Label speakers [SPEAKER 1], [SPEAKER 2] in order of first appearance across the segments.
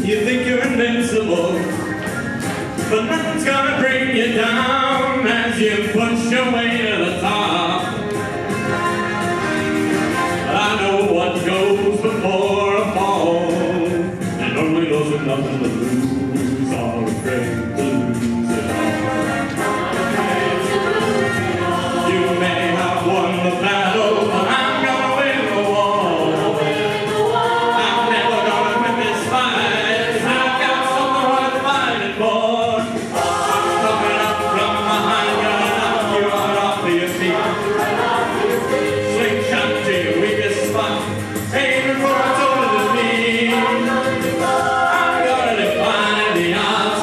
[SPEAKER 1] You think you're invincible, but nothing's gonna bring you down as you push your way to the top. I know what goes before a fall, and only those with nothing to lose are afraid to lose it all. You may have won the battle, but I'm gonna win the war. I'm never gonna quit this fight, 'cause I've got something worth fighting for. I'm coming up from behind, gonna knock you right off of your feet. Slingshot to your weakest spot, aiming for a total defeat. I'm gonna defy the odds,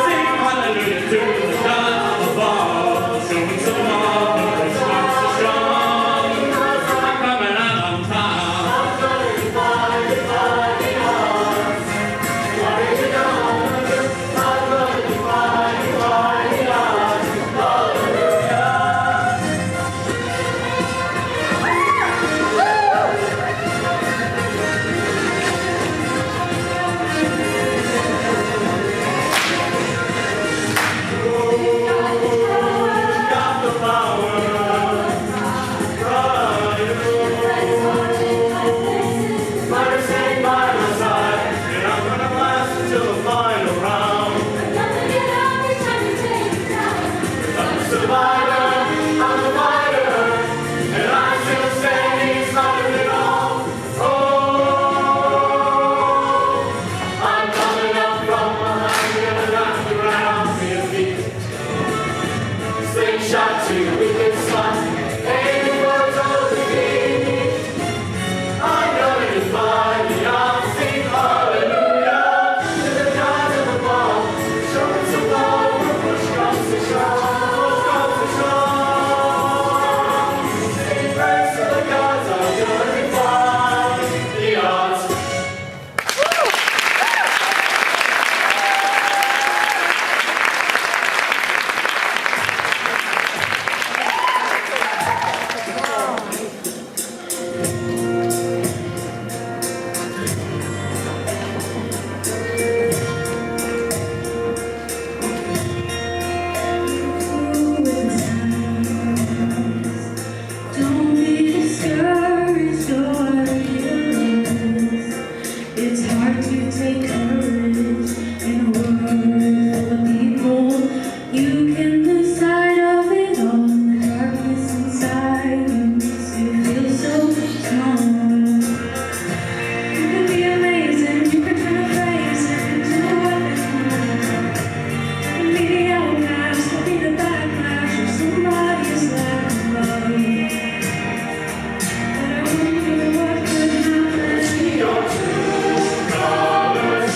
[SPEAKER 1] sing hallelujah to the God above, showing some love that push not so strong. I'm coming out on top.
[SPEAKER 2] Slingshot to your weakest spot, aiming for a total defeat. I'm gonna defy the odds, sing hallelujah to the gods of above, showing some love where push comes to shove, push comes to shove. Sing praise to the gods, I'm gonna defy the odds.
[SPEAKER 3] Don't be discouraged or fearless. It's hard to take courage in a world full of people. You can lose sight of it all. The darkness inside you makes you feel so strong. You can be amazing. You can turn a phrase into a weapon. You can be the outcast or be the backlash of somebody's lack of love. But I wonder what could happen.
[SPEAKER 2] Your true colors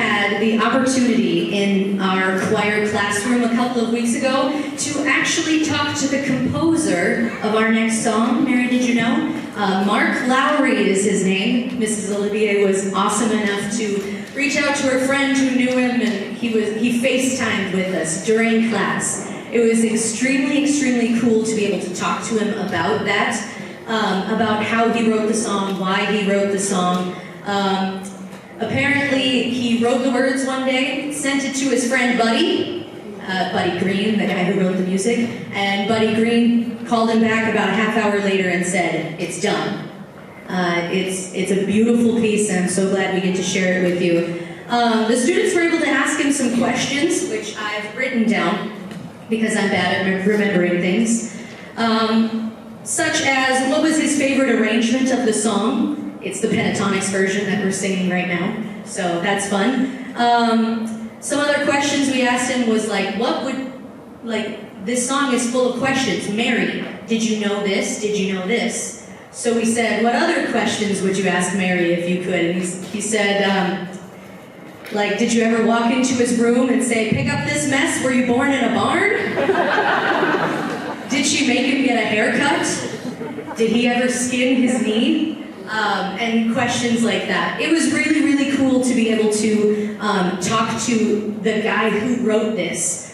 [SPEAKER 3] had the opportunity in our choir classroom a couple of weeks ago to actually talk to the composer of our next song. Mary, did you know? Mark Lowry is his name. Mrs. Olivier was awesome enough to reach out to her friend who knew him, and he FaceTimed with us during class. It was extremely, extremely cool to be able to talk to him about that, about how he wrote the song, why he wrote the song. Apparently, he wrote the words one day, sent it to his friend Buddy Green, the guy who wrote the music, and Buddy Green called him back about a half hour later and said, "It's done." It's a beautiful piece, and I'm so glad we get to share it with you. The students were able to ask him some questions, which I've written down because I'm bad at remembering things, such as what was his favorite arrangement of the song. It's the pentatonics version that we're singing right now, so that's fun. Some other questions we asked him was this song is full of questions. Mary, did you know this? Did you know this? So we said, what other questions would you ask Mary if you could? And he said, did you ever walk into his room and say, "Pick up this mess, were you born in a barn?" Did she make him get a haircut? Did he ever skin his knee? And questions like that. It was really, really cool to be able to talk to the guy who wrote this.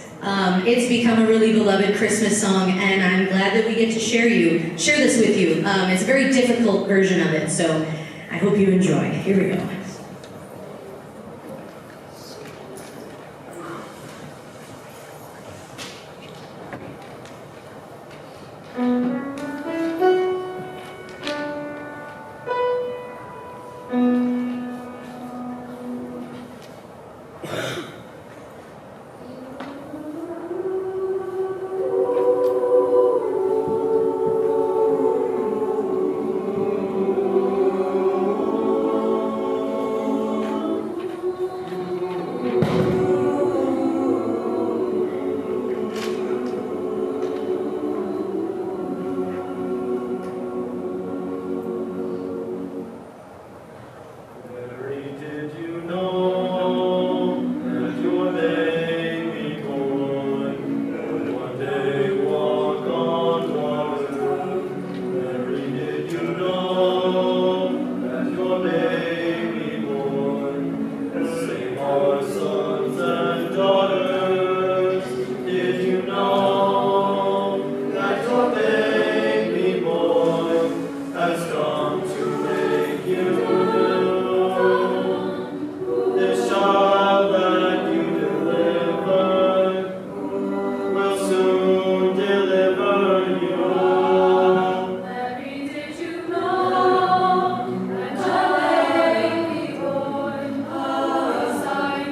[SPEAKER 3] It's become a really beloved Christmas song, and I'm glad that we get to share this with you. It's a very difficult version of it, so I hope you enjoy. Here we go.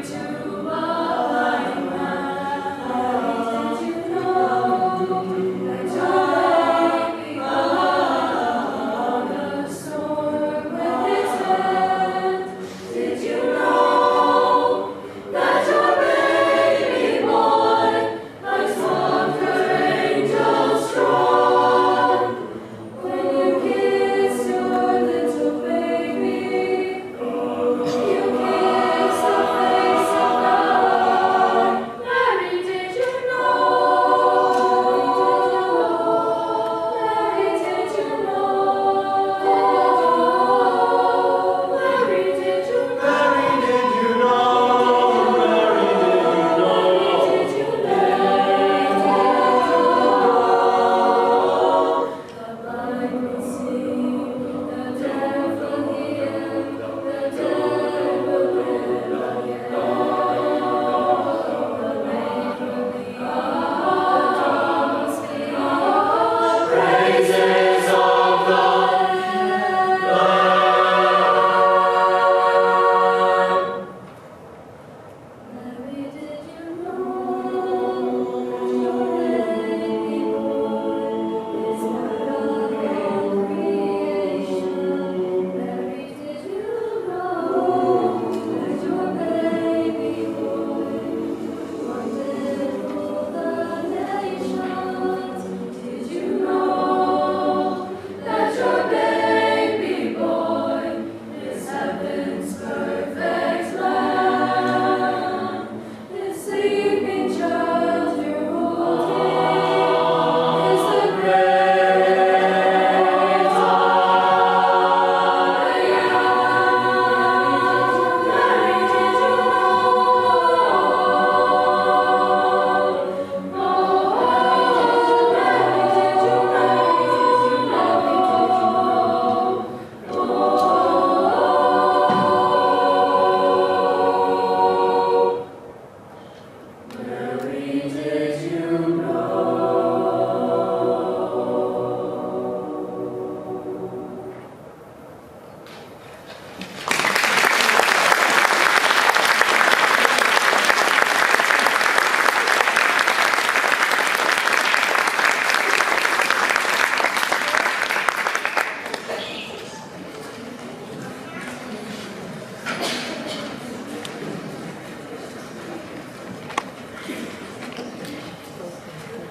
[SPEAKER 2] To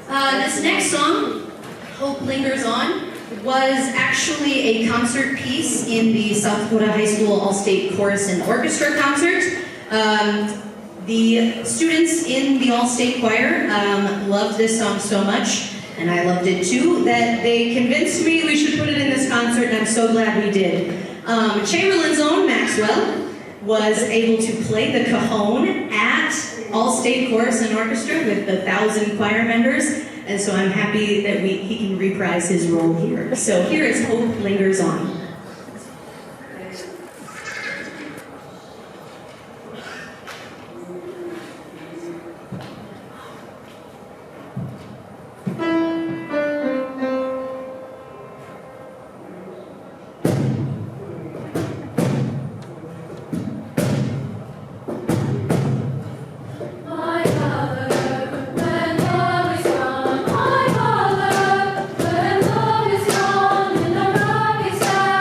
[SPEAKER 4] This next song, Hope Lingers On, was actually a concert piece in the South Dakota High School All-State Chorus and Orchestra concert. The students in the All-State Choir loved this song so much, and I loved it too, that they convinced me we should put it in this concert, and I'm so glad we did. Chamberlain's own Maxwell was able to play the cajon at All-State Chorus and Orchestra with the 1,000 choir members, and so I'm happy that he can reprise his role here. So here is Hope Lingers On.
[SPEAKER 5] My mother, when love is gone, my mother, when love is gone, and the rock is out.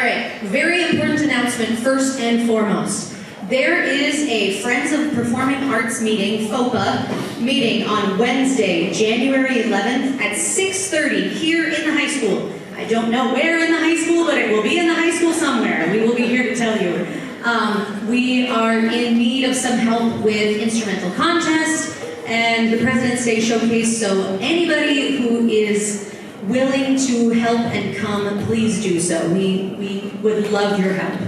[SPEAKER 4] right, very important announcement first and foremost. There is a Friends of Performing Arts meeting, FOPA, meeting on Wednesday, January 11th at 6:30 here in the high school. I don't know where in the high school, but it will be in the high school somewhere. We will be here to tell you. We are in need of some help with instrumental contest and the President's Day Showcase, so anybody who is willing to help and come, please do so. We would love your help.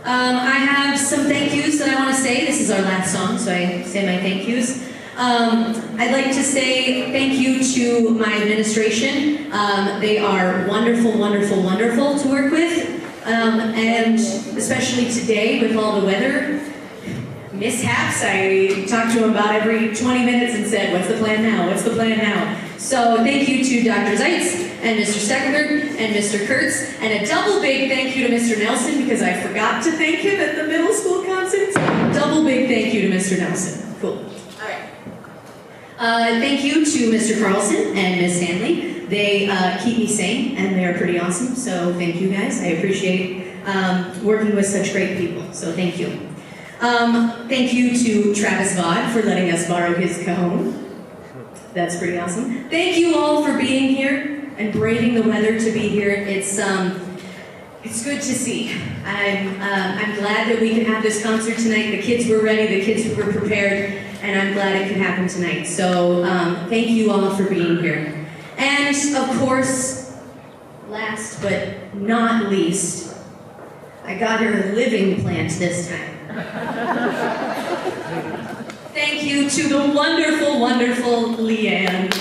[SPEAKER 4] I have some thank yous that I want to say. This is our last song, so I say my thank yous. I'd like to say thank you to my administration. They are wonderful, wonderful, wonderful to work with. And especially today with all the weather mishaps, I talked to them about every 20 minutes and said, what's the plan now? What's the plan now? So thank you to Dr. Zeitz and Mr. Steckenberg and Mr. Kurtz, and a double big thank you to Mr. Nelson because I forgot to thank him at the middle school concert. Double big thank you to Mr. Nelson. Cool. All right. Thank you to Mr. Carlson and Ms. Stanley. They keep me sane and they're pretty awesome, so thank you guys. I appreciate working with such great people, so thank you. Thank you to Travis Vaught for letting us borrow his cajon. That's pretty awesome. Thank you all for being here and braving the weather to be here. It's good to see. I'm glad that we can have this concert tonight. The kids were ready, the kids were prepared, and I'm glad it could happen tonight. So thank you all for being here. And of course, last but not least, I got her a living plant this time. Thank you to the wonderful, wonderful Leanne.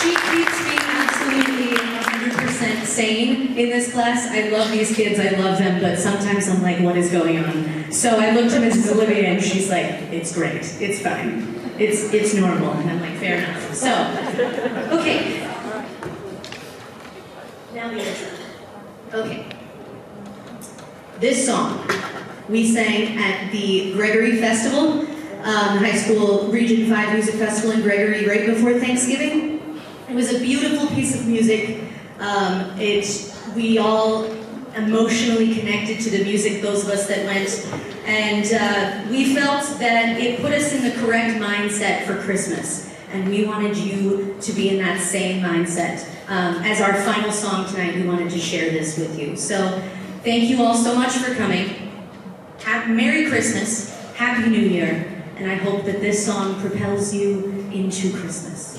[SPEAKER 4] She keeps me absolutely 100% sane in this class. I love these kids, I love them, but sometimes I'm like, what is going on? So I look to Mrs. Olivia and she's like, it's great, it's fine, it's normal. And I'm like, fair enough. So, okay. Now the intro. Okay. This song we sang at the Gregory Festival, the high school Region 5 Music Festival in Gregory right before Thanksgiving. It was a beautiful piece of music. We all emotionally connected to the music, those of us that went, and we felt that it put us in the correct mindset for Christmas, and we wanted you to be in that same mindset. As our final song tonight, we wanted to share this with you. So thank you all so much for coming. Merry Christmas, Happy New Year, and I hope that this song propels you into Christmas.